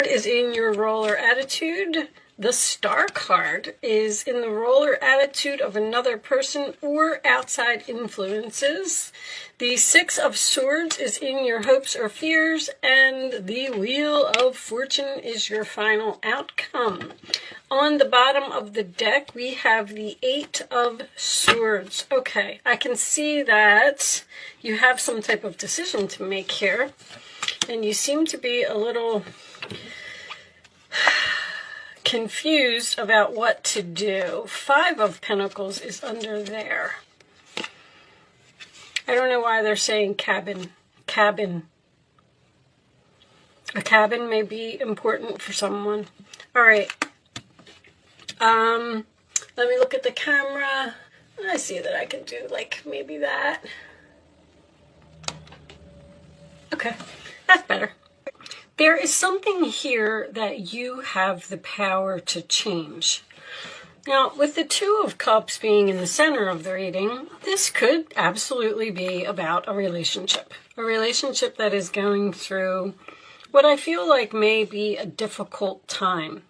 Is in your roller attitude. The Star card is in the roller attitude of another person or outside influences. The Six of Swords is in your hopes or fears, and the Wheel of Fortune is your final outcome. On the bottom of the deck, we have the Eight of Swords. Okay, I can see that you have some type of decision to make here, and you seem to be a little confused about what to do. Five of Pentacles is under there. I don't know why they're saying cabin. Cabin. A cabin may be important for someone. All right. Let me look at the camera. I see that I can do like maybe that. Okay, that's better. There is something here that you have the power to change. Now, with the Two of Cups being in the center of the reading, this could absolutely be about a relationship. A relationship that is going through what I feel like may be a difficult time.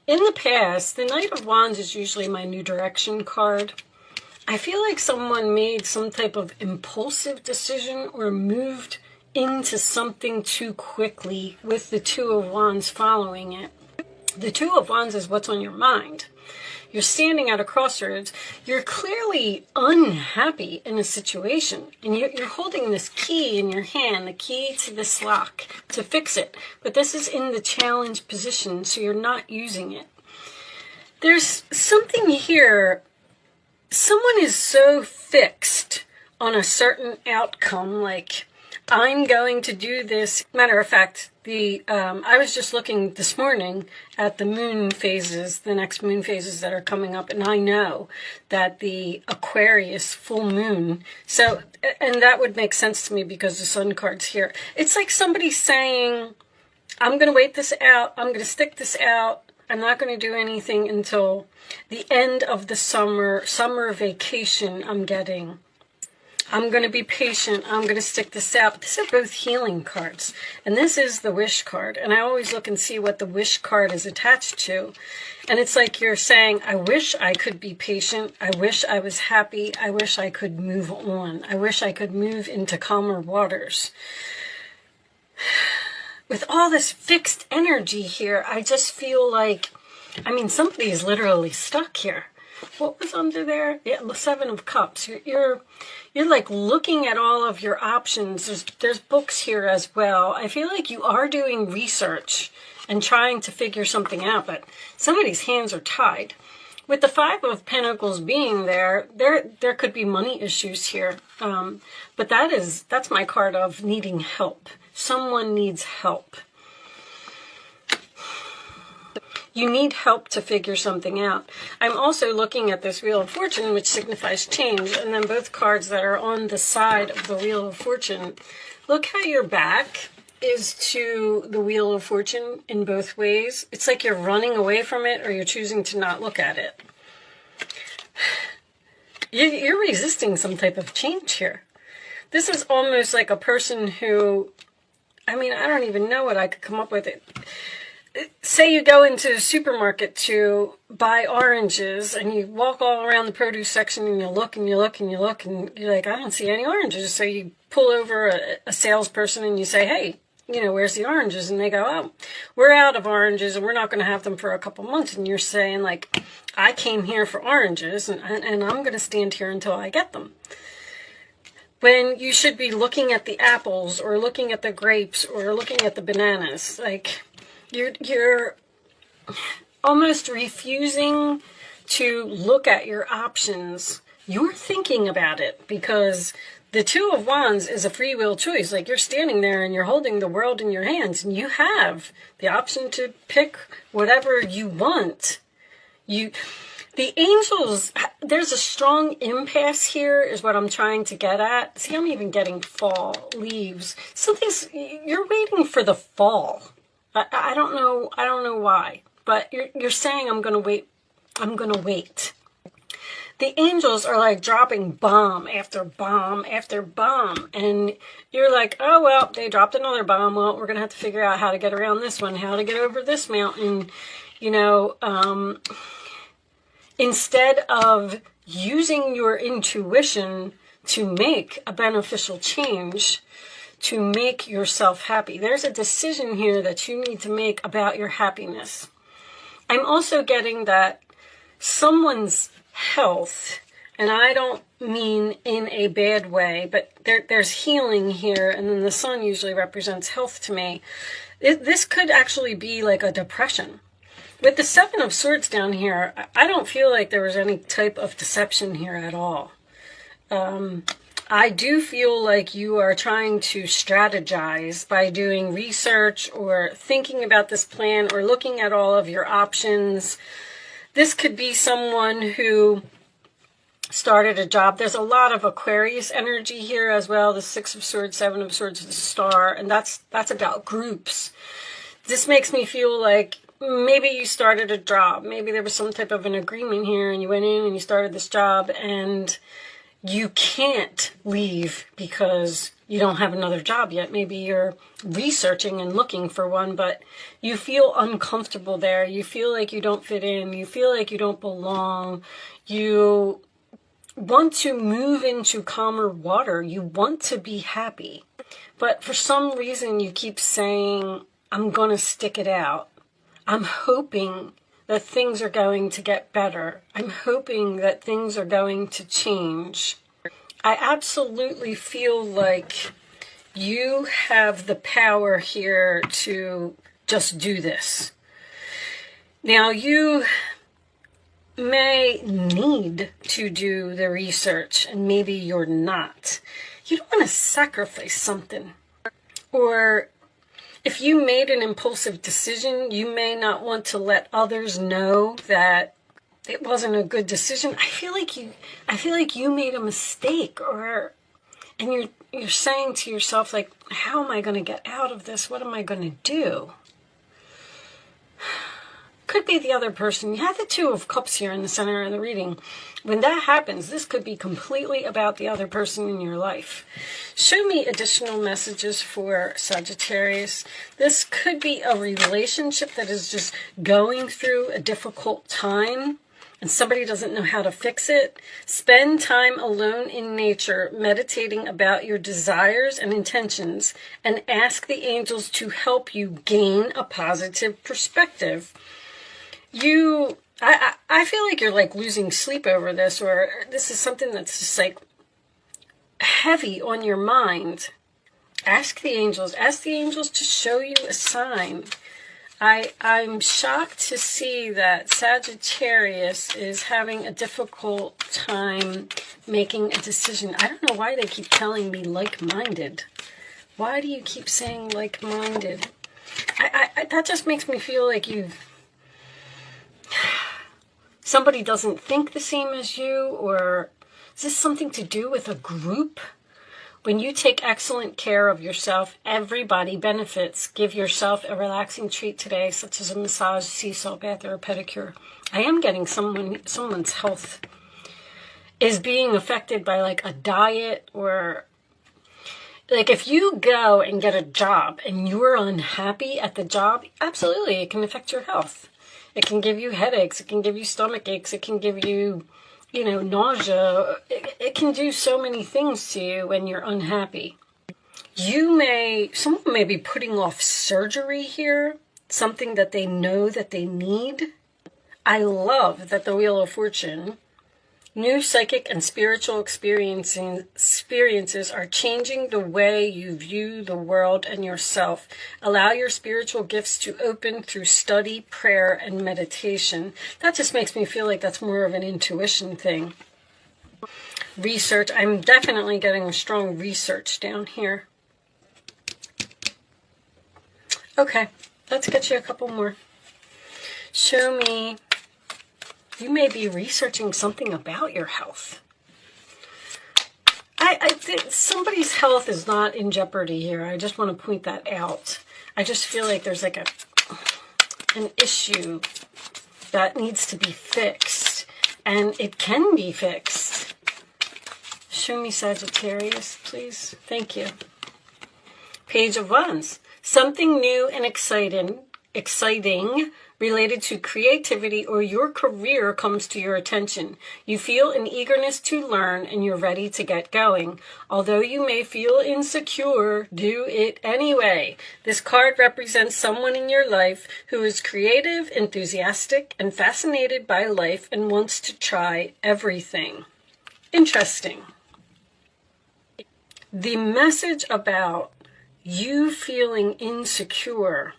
In the past, the Knight of Wands is usually my New Direction card. I feel like someone made some type of impulsive decision or moved into something too quickly with the Two of Wands following it. The Two of Wands is what's on your mind. You're standing at a crossroads. You're clearly unhappy in a situation, and you're holding this key in your hand, the key to this lock, to fix it. But this is in the challenge position, so you're not using it. There's something here. Someone is so fixed on a certain outcome, like, I'm going to do this. Matter of fact, I was just looking this morning at the moon phases, the next moon phases that are coming up, and I know that the Aquarius full moon, so, and that would make sense to me because the Sun card's here. It's like somebody saying, I'm going to wait this out, I'm going to stick this out, I'm not going to do anything until the end of the summer vacation I'm getting. I'm going to be patient. I'm going to stick this out. These are both healing cards. And this is the Wish card. And I always look and see what the Wish card is attached to. And it's like you're saying, I wish I could be patient. I wish I was happy. I wish I could move on. I wish I could move into calmer waters. With all this fixed energy here, I just feel like, I mean, somebody is literally stuck here. What was under there? Yeah, the Seven of Cups. You're like looking at all of your options. There's books here as well. I feel like you are doing research and trying to figure something out, but somebody's hands are tied. With the Five of Pentacles being there could be money issues here. But that's my card of needing help. Someone needs help. You need help to figure something out. I'm also looking at this Wheel of Fortune, which signifies change, and then both cards that are on the side of the Wheel of Fortune. Look how your back is to the Wheel of Fortune in both ways. It's like you're running away from it or you're choosing to not look at it. You're resisting some type of change here. This is almost like a person who, I mean, I don't even know what I could come up with. Say you go into a supermarket to buy oranges and you walk all around the produce section and you look and you look and you look and you're like, I don't see any oranges. So you pull over a salesperson and you say, hey, you know, where's the oranges? And they go, oh, we're out of oranges and we're not going to have them for a couple months. And you're saying, like, I came here for oranges and I'm going to stand here until I get them. When you should be looking at the apples or looking at the grapes or looking at the bananas, like, you're almost refusing to look at your options. You're thinking about it because the Two of Wands is a free will choice. Like, you're standing there and you're holding the world in your hands and you have the option to pick whatever you want. The angels, there's a strong impasse here is what I'm trying to get at. See, I'm even getting fall, leaves. You're waiting for the fall. I don't know why, but you're saying I'm going to wait. the angels are like dropping bomb after bomb after bomb. And you're like, oh, well, they dropped another bomb. Well, we're going to have to figure out how to get around this one, how to get over this mountain. You know, instead of using your intuition to make a beneficial change, to make yourself happy. There's a decision here that you need to make about your happiness. I'm also getting that someone's health, and I don't mean in a bad way, but there's healing here, and then the sun usually represents health to me. This could actually be like a depression. With the Seven of Swords down here, I don't feel like there was any type of deception here at all. I do feel like you are trying to strategize by doing research or thinking about this plan or looking at all of your options. This could be someone who started a job. There's a lot of Aquarius energy here as well. The Six of Swords, Seven of Swords, the Star, and that's about groups. This makes me feel like maybe you started a job. Maybe there was some type of an agreement here and you went in and you started this job and you can't leave because you don't have another job yet. Maybe you're researching and looking for one, but you feel uncomfortable there. You feel like you don't fit in. You feel like you don't belong. You want to move into calmer water. You want to be happy. But for some reason, you keep saying, I'm going to stick it out. I'm hoping that things are going to get better. I'm hoping that things are going to change. I absolutely feel like you have the power here to just do this. Now, you may need to do the research, and maybe you're not. You don't want to sacrifice something. Or if you made an impulsive decision, you may not want to let others know that it wasn't a good decision. I feel like you made a mistake, and you're saying to yourself, like, how am I going to get out of this? What am I going to do? Could be the other person. You have the Two of Cups here in the center of the reading. When that happens, this could be completely about the other person in your life. Show me additional messages for Sagittarius. This could be a relationship that is just going through a difficult time and somebody doesn't know how to fix it. Spend time alone in nature, meditating about your desires and intentions, and ask the angels to help you gain a positive perspective. I feel like you're like losing sleep over this, or this is something that's just like heavy on your mind. Ask the angels to show you a sign. I'm shocked to see that Sagittarius is having a difficult time making a decision. I don't know why they keep telling me like-minded. Why do you keep saying like-minded? That just makes me feel like somebody doesn't think the same as you, or is this something to do with a group? When you take excellent care of yourself, everybody benefits. Give yourself a relaxing treat today, such as a massage, sea salt bath, or a pedicure. I am getting someone's health is being affected by like a diet, or like if you go and get a job and you're unhappy at the job, absolutely, it can affect your health. It can give you headaches. It can give you stomach aches. It can give you, nausea. It can do so many things to you when you're unhappy. Someone may be putting off surgery here, something that they know that they need. I love that the Wheel of Fortune, new psychic and spiritual experiences are changing the way you view the world and yourself. Allow your spiritual gifts to open through study, prayer, and meditation. That just makes me feel like that's more of an intuition thing. Research. I'm definitely getting a strong research down here. Okay, let's get you a couple more. Show me. You may be researching something about your health. I think somebody's health is not in jeopardy here. I just want to point that out. I just feel like there's like an issue that needs to be fixed. and it can be fixed. Show me Sagittarius, please. Thank you. Page of Wands. Something new and exciting related to creativity or your career comes to your attention. You feel an eagerness to learn and you're ready to get going. Although you may feel insecure, do it anyway. This card represents someone in your life who is creative, enthusiastic, and fascinated by life and wants to try everything. Interesting. The message about you feeling insecure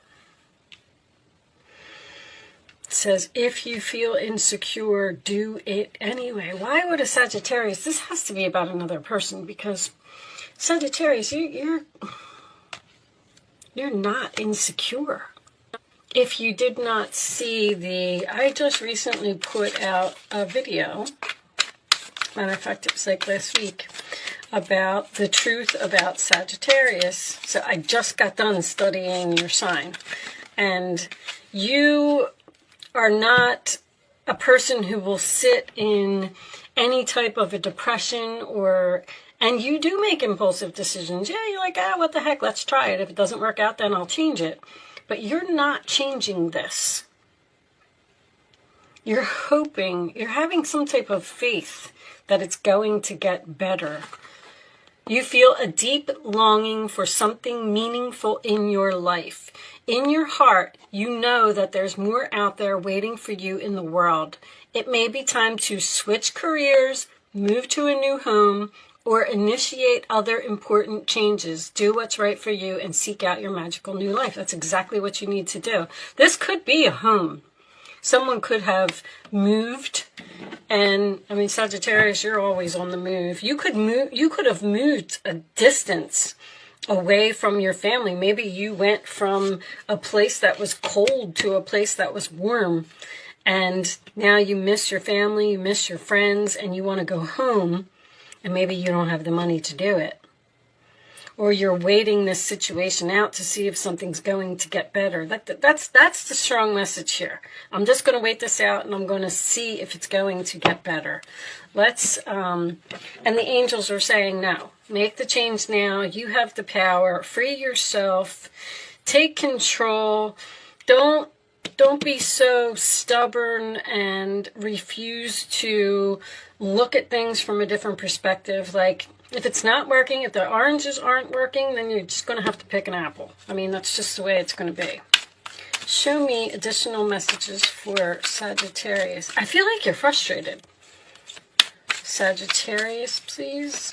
says, if you feel insecure, do it anyway. Why would a Sagittarius? This has to be about another person, because Sagittarius, you're not insecure. If you did not see I just recently put out a video, matter of fact, it was like last week, about the truth about Sagittarius. So I just got done studying your sign, and you are not a person who will sit in any type of a depression, and you do make impulsive decisions. Yeah, you're like, what the heck, let's try it. If it doesn't work out, then I'll change it. But you're not changing this. You're hoping, you're having some type of faith that it's going to get better. You feel a deep longing for something meaningful in your life. In your heart, you know that there's more out there waiting for you in the world. It may be time to switch careers, move to a new home, or initiate other important changes. Do what's right for you and seek out your magical new life. That's exactly what you need to do. This could be a home. Someone could have moved, and I mean, Sagittarius, you're always on the move. You could have moved a distance away from your family. Maybe you went from a place that was cold to a place that was warm, and now you miss your family, you miss your friends, and you want to go home, and maybe you don't have the money to do it. Or you're waiting this situation out to see if something's going to get better. That's the strong message here. I'm just going to wait this out, and I'm going to see if it's going to get better. And the angels are saying no. Make the change now. You have the power. Free yourself. Take control. Don't be so stubborn and refuse to look at things from a different perspective. Like, if it's not working, if the oranges aren't working, then you're just going to have to pick an apple. I mean, that's just the way it's going to be. Show me additional messages for Sagittarius. I feel like you're frustrated. Sagittarius, please.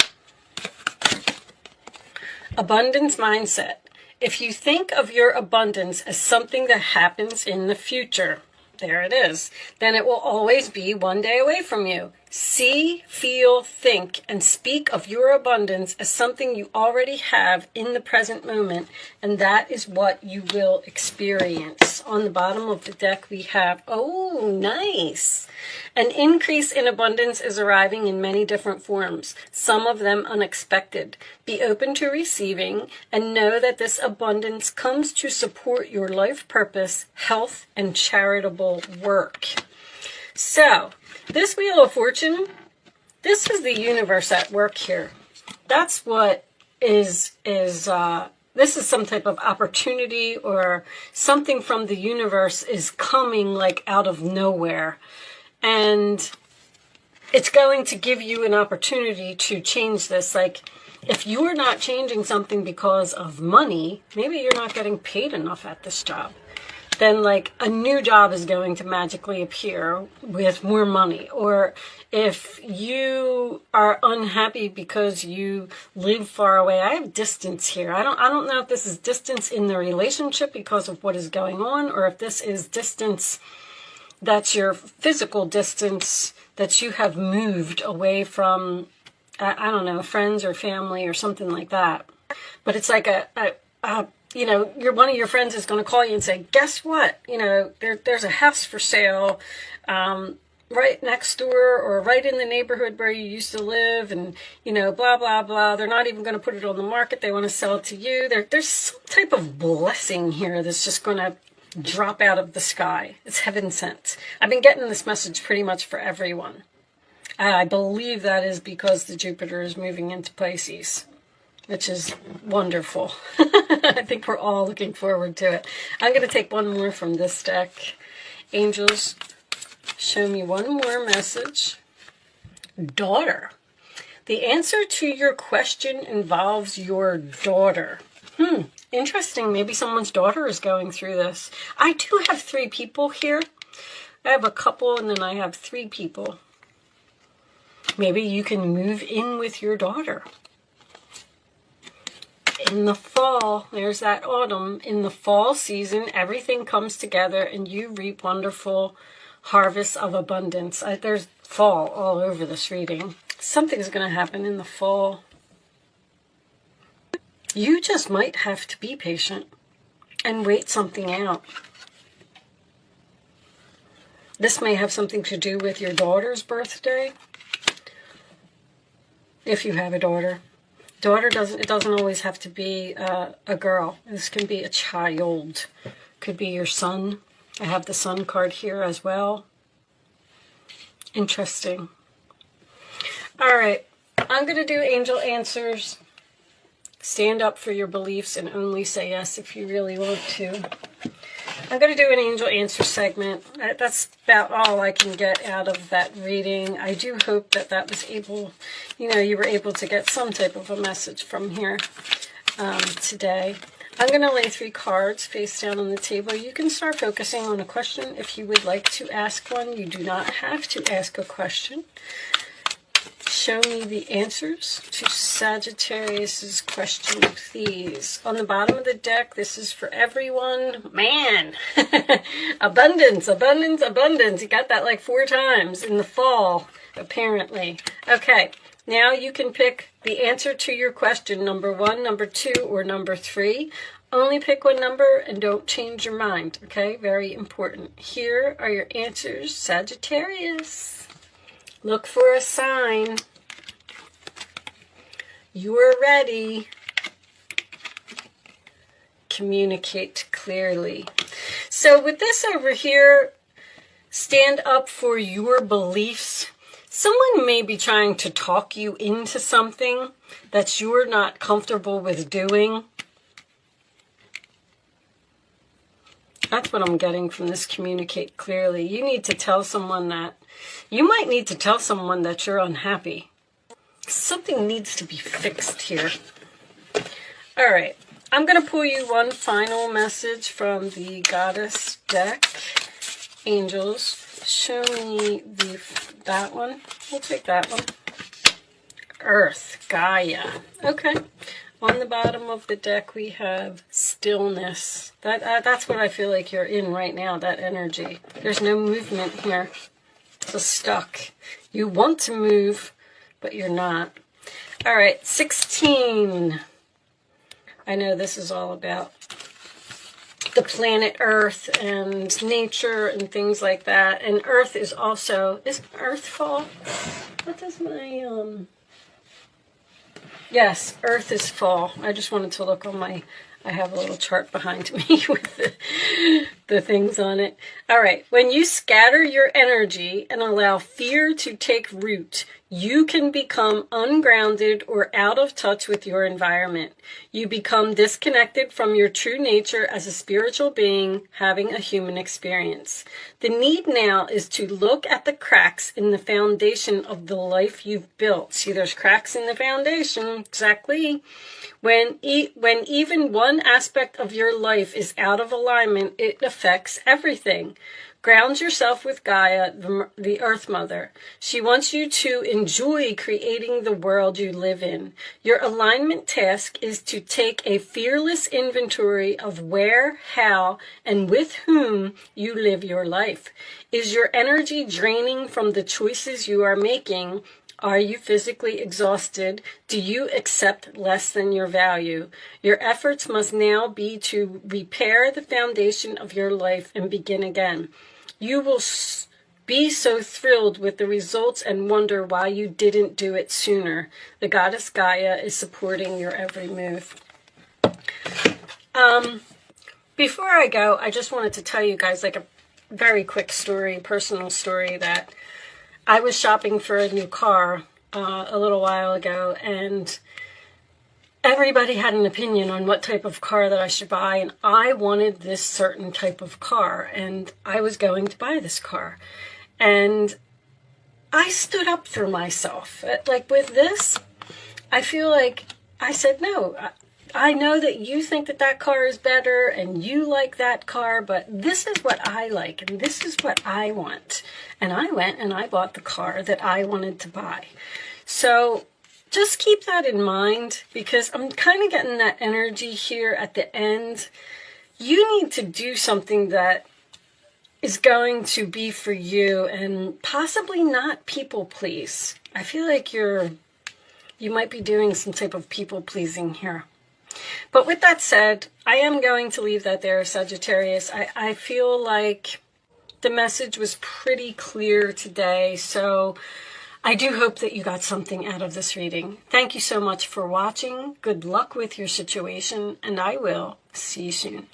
Abundance mindset. If you think of your abundance as something that happens in the future, there it is, then it will always be one day away from you. See, feel, think, and speak of your abundance as something you already have in the present moment, and that is what you will experience. On the bottom of the deck we have, oh, nice. An increase in abundance is arriving in many different forms, some of them unexpected. Be open to receiving and know that this abundance comes to support your life purpose, health, and charitable work. So, this Wheel of Fortune, this is the universe at work here. That's what this is some type of opportunity, or something from the universe is coming like out of nowhere. And it's going to give you an opportunity to change this. Like, if you are not changing something because of money, maybe you're not getting paid enough at this job, then like a new job is going to magically appear with more money. Or if you are unhappy because you live far away, I have distance here. I don't know if this is distance in the relationship because of what is going on, or if this is distance that's your physical distance that you have moved away from, I don't know, friends or family or something like that. But it's like one of your friends is going to call you and say, guess what? There's a house for sale right next door or right in the neighborhood where you used to live, and, blah, blah, blah. They're not even going to put it on the market. They want to sell it to you. There's some type of blessing here that's just going to drop out of the sky. It's heaven sent. I've been getting this message pretty much for everyone. I believe that is because the Jupiter is moving into Pisces, which is wonderful. I think we're all looking forward to it. I'm going to take one more from this deck. Angels, show me one more message. Daughter. The answer to your question involves your daughter. Interesting. Maybe someone's daughter is going through this. I do have 3 people here. I have a couple and then I have 3 people. Maybe you can move in with your daughter. In the fall, there's that autumn. In the fall season, everything comes together and you reap wonderful harvests of abundance. There's fall all over this reading. Something's going to happen in the fall. You just might have to be patient and wait something out. This may have something to do with your daughter's birthday. If you have a daughter. It doesn't always have to be a girl. This can be a child. Could be your son. I have the sun card here as well. Interesting. All right. I'm going to do angel answers. Stand up for your beliefs and only say yes if you really want to. I'm going to do an angel answer segment. That's about all I can get out of that reading. I do hope that that was able, you were able to get some type of a message from here today. I'm going to lay 3 cards face down on the table. You can start focusing on a question if you would like to ask one. You do not have to ask a question. Show me the answers to Sagittarius's question, please. On the bottom of the deck, this is for everyone. Man, abundance, abundance, abundance. You got that like 4 times in the fall, apparently. Okay, now you can pick the answer to your question, number 1, number 2, or number 3. Only pick one number and don't change your mind, okay? Very important. Here are your answers, Sagittarius. Look for a sign. You are ready. Communicate clearly. So with this over here, stand up for your beliefs. Someone may be trying to talk you into something that you're not comfortable with doing. That's what I'm getting from this communicate clearly. You need to tell someone that. You might need to tell someone that you're unhappy. Something needs to be fixed here. All right. I'm going to pull you one final message from the Goddess deck. Angels, show me that one. We'll take that one. Earth, Gaia. Okay. On the bottom of the deck, we have stillness. That's what I feel like you're in right now, that energy. There's no movement here. It's stuck. You want to move, but you're not. All right, 16. I know this is all about the planet Earth and nature and things like that. And Earth is also, is Earth fall? What does my, yes, Earth is fall. I just wanted to look on my, I have a little chart behind me with the things on it. All right, when you scatter your energy and allow fear to take root, you can become ungrounded or out of touch with your environment. You become disconnected from your true nature as a spiritual being having a human experience. The need now is to look at the cracks in the foundation of the life you've built. See, there's cracks in the foundation, exactly. When even one aspect of your life is out of alignment, it affects everything. Ground yourself with Gaia, the Earth Mother. She wants you to enjoy creating the world you live in. Your alignment task is to take a fearless inventory of where, how, and with whom you live your life. Is your energy draining from the choices you are making? Are you physically exhausted? Do you accept less than your value? Your efforts must now be to repair the foundation of your life and begin again. You will be so thrilled with the results and wonder why you didn't do it sooner. The goddess Gaia is supporting your every move. before I go, I just wanted to tell you guys like a very quick story, personal story, that I was shopping for a new car a little while ago, and everybody had an opinion on what type of car that I should buy, and I wanted this certain type of car, and I was going to buy this car. And I stood up for myself. Like with this, I feel like I said, no, I know that you think that that car is better and you like that car, but this is what I like and this is what I want. And I went and I bought the car that I wanted to buy. So just keep that in mind, because I'm kind of getting that energy here at the end. You need to do something that is going to be for you and possibly not people please. I feel like you might be doing some type of people pleasing here. But with that said, I am going to leave that there, Sagittarius. I feel like the message was pretty clear today, so I do hope that you got something out of this reading. Thank you so much for watching. Good luck with your situation, and I will see you soon.